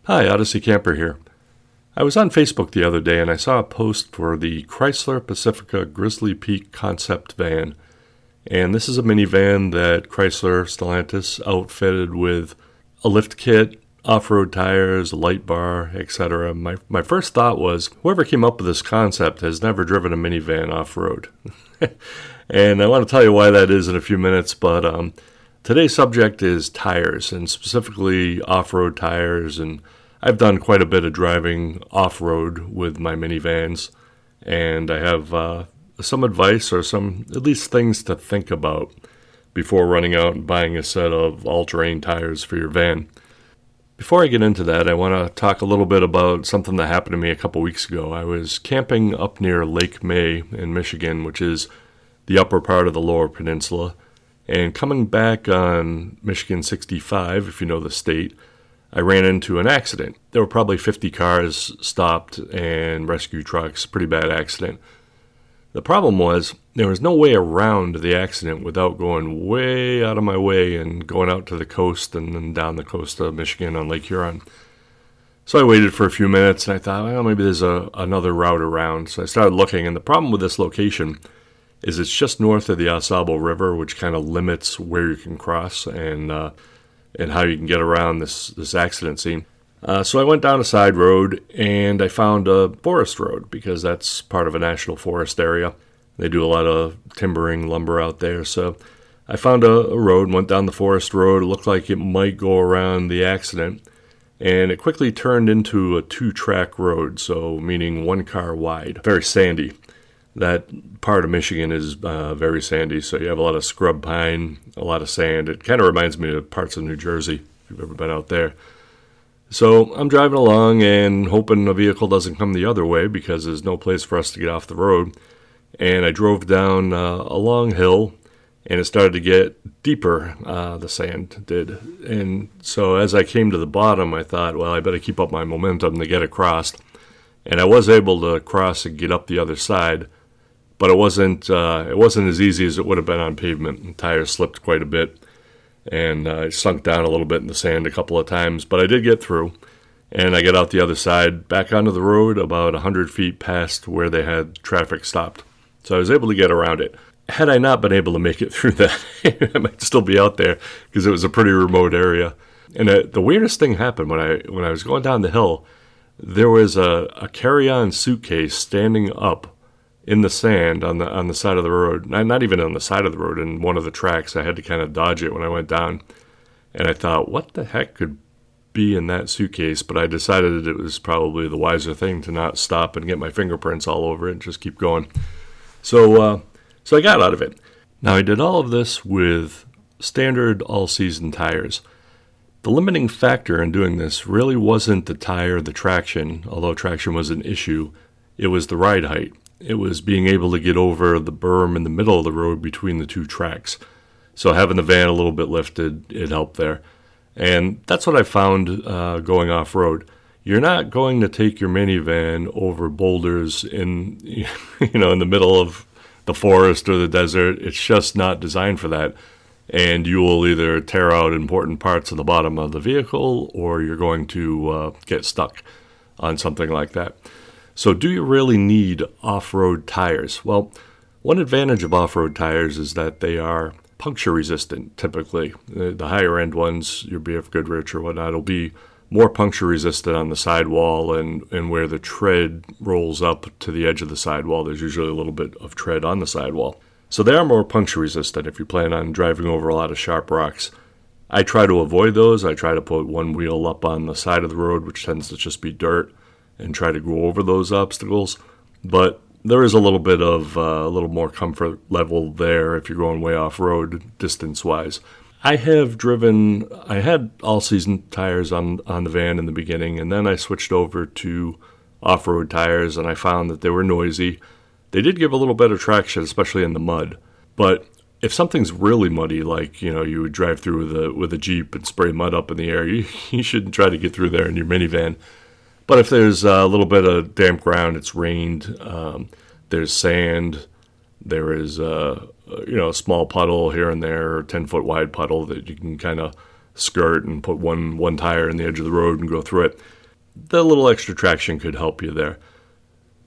Hi, Odyssey Camper here. I was on Facebook the other day and I saw a post for the Chrysler Pacifica Grizzly Peak concept van. And this is a minivan that Chrysler Stellantis outfitted with a lift kit, off-road tires, a light bar, etc. My first thought was, whoever came up with this concept has never driven a minivan off-road. And I want to tell you why that is in a few minutes, but today's subject is tires, and specifically off-road tires, and I've done quite a bit of driving off-road with my minivans, and I have some advice or some at least things to think about before running out and buying a set of all-terrain tires for your van. Before I get into that, I want to talk a little bit about something that happened to me a couple weeks ago. I was camping up near Lake May in Michigan, which is the upper part of the Lower Peninsula, and coming back on Michigan 65, if you know the state, I ran into an accident. There were probably 50 cars stopped and rescue trucks, pretty bad accident. The problem was there was no way around the accident without going way out of my way and going out to the coast and then down the coast of Michigan on Lake Huron. So I waited for a few minutes and I thought, well, maybe there's another route around. So I started looking, and the problem with this location is it's just north of the Ausable River, which kind of limits where you can cross and how you can get around this accident scene. So I went down a side road and I found a forest road because that's part of a national forest area. They do a lot of timbering, lumber out there. So I found a road, went down the forest road. It looked like it might go around the accident, and it quickly turned into a 2-track road, so meaning 1 car wide, very sandy. That part of Michigan is very sandy, so you have a lot of scrub pine, a lot of sand. It kind of reminds me of parts of New Jersey, if you've ever been out there. So I'm driving along and hoping a vehicle doesn't come the other way because there's no place for us to get off the road. And I drove down a long hill, and it started to get deeper, the sand did. And so as I came to the bottom, I thought, well, I better keep up my momentum to get across. And I was able to cross and get up the other side, but it wasn't as easy as it would have been on pavement. The tires slipped quite a bit, and I sunk down a little bit in the sand a couple of times, but I did get through, and I got out the other side, back onto the road about 100 feet past where they had traffic stopped. So I was able to get around it. Had I not been able to make it through that, I might still be out there because it was a pretty remote area. And the weirdest thing happened when I was going down the hill. There was a carry-on suitcase standing up in the sand on the side of the road. Not even on the side of the road, in one of the tracks. I had to kind of dodge it when I went down. And I thought, what the heck could be in that suitcase? But I decided it was probably the wiser thing to not stop and get my fingerprints all over it and just keep going. So I got out of it. Now, I did all of this with standard all-season tires. The limiting factor in doing this really wasn't the tire, the traction, although traction was an issue. It was the ride height. It was being able to get over the berm in the middle of the road between the 2 tracks. So having the van a little bit lifted, it helped there. And that's what I found going off-road. You're not going to take your minivan over boulders in the middle of the forest or the desert. It's just not designed for that. And you will either tear out important parts of the bottom of the vehicle, or you're going to get stuck on something like that. So do you really need off-road tires? Well, one advantage of off-road tires is that they are puncture resistant, typically. The higher-end ones, your BF Goodrich or whatnot, will be more puncture resistant on the sidewall and where the tread rolls up to the edge of the sidewall. There's usually a little bit of tread on the sidewall. So they are more puncture resistant if you plan on driving over a lot of sharp rocks. I try to avoid those. I try to put one wheel up on the side of the road, which tends to just be dirt, and try to go over those obstacles. But there is a little bit of a little more comfort level there if you're going way off-road distance-wise. I had all-season tires on the van in the beginning, and then I switched over to off-road tires, and I found that they were noisy. They did give a little better traction, especially in the mud. But if something's really muddy, like you would drive through with a Jeep and spray mud up in the air, you shouldn't try to get through there in your minivan. But if there's a little bit of damp ground, it's rained, there's sand, there is a small puddle here and there, or 10-foot wide puddle that you can kind of skirt and put one tire in the edge of the road and go through it. The little extra traction could help you there.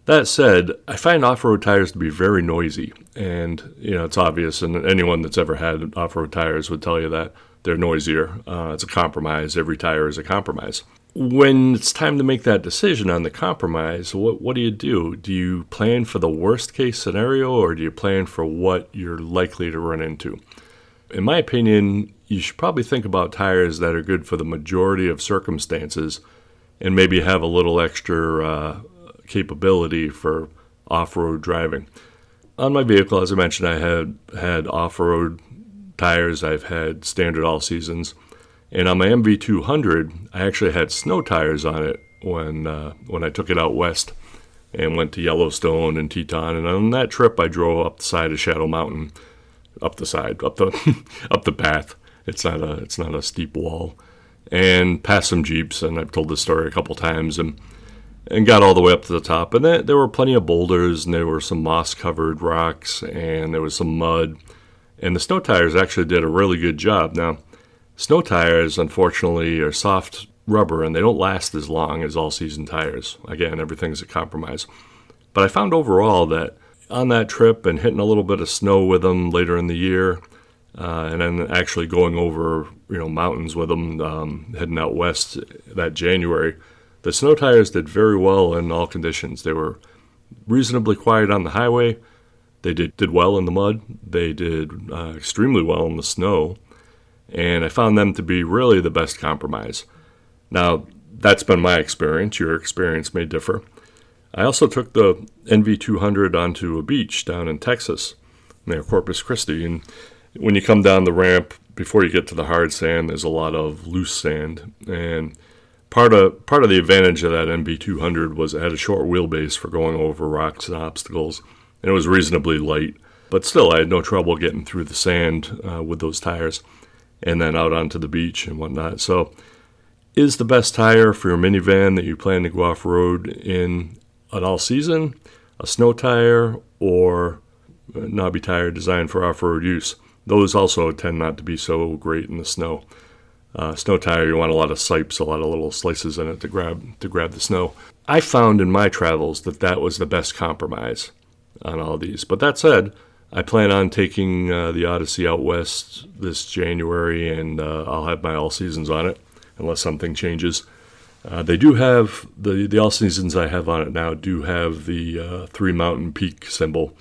That said, I find off-road tires to be very noisy, and it's obvious, and anyone that's ever had off-road tires would tell you that they're noisier. It's a compromise. Every tire is a compromise. When it's time to make that decision on the compromise, what do? Do you plan for the worst case scenario, or do you plan for what you're likely to run into? In my opinion, you should probably think about tires that are good for the majority of circumstances and maybe have a little extra capability for off-road driving. On my vehicle, as I mentioned, I had off-road tires. I've had standard all seasons. And on my MV200, I actually had snow tires on it when I took it out west and went to Yellowstone and Teton. And on that trip, I drove up the side of Shadow Mountain, up the path. It's not a steep wall, and past some Jeeps. And I've told this story a couple times, and got all the way up to the top. And there were plenty of boulders, and there were some moss-covered rocks, and there was some mud. And the snow tires actually did a really good job. Now, snow tires, unfortunately, are soft rubber, and they don't last as long as all-season tires. Again, everything's a compromise. But I found overall that on that trip and hitting a little bit of snow with them later in the year, and then actually going over mountains with them, heading out west that January, the snow tires did very well in all conditions. They were reasonably quiet on the highway. They did well in the mud. They did extremely well in the snow. And I found them to be really the best compromise. Now, that's been my experience. Your experience may differ. I also took the NV200 onto a beach down in Texas, near Corpus Christi. And when you come down the ramp, before you get to the hard sand, there's a lot of loose sand. And part of the advantage of that NV200 was it had a short wheelbase for going over rocks and obstacles. And it was reasonably light. But still, I had no trouble getting through the sand with those tires and then out onto the beach and whatnot. So is the best tire for your minivan that you plan to go off-road in an all-season a snow tire or a knobby tire designed for off-road use? Those also tend not to be so great in the snow. Snow tire, you want a lot of sipes, a lot of little slices in it to grab the snow. I found in my travels that was the best compromise on all these. But that said, I plan on taking the Odyssey out west this January, and I'll have my all seasons on it unless something changes. They do have the all seasons I have on it now do have the 3 mountain peak symbol,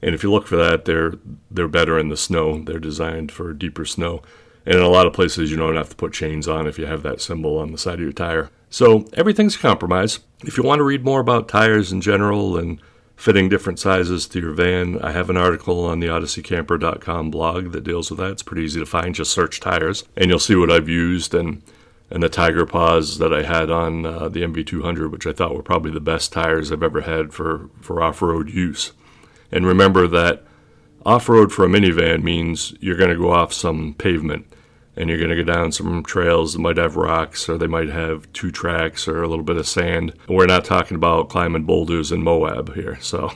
and if you look for that, they're better in the snow. They're designed for deeper snow, and in a lot of places you don't have to put chains on if you have that symbol on the side of your tire. So everything's a compromise. If you want to read more about tires in general and fitting different sizes to your van, I have an article on the odysseycamper.com blog that deals with that. It's pretty easy to find. Just search tires, and you'll see what I've used and the Tiger Paws that I had on the MV200, which I thought were probably the best tires I've ever had for off-road use. And remember that off-road for a minivan means you're going to go off some pavement, and you're going to go down some trails that might have rocks, or they might have 2 tracks or a little bit of sand. We're not talking about climbing boulders in Moab here. So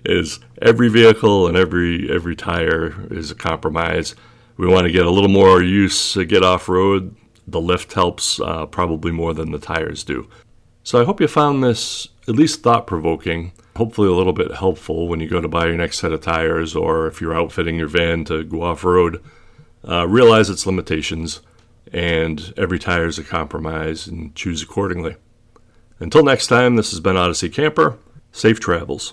is every vehicle and every tire is a compromise. We want to get a little more use to get off-road. The lift helps probably more than the tires do. So I hope you found this at least thought-provoking, hopefully a little bit helpful when you go to buy your next set of tires, or if you're outfitting your van to go off-road. Realize its limitations, and every tire is a compromise, and choose accordingly. Until next time, this has been Odyssey Camper. Safe travels.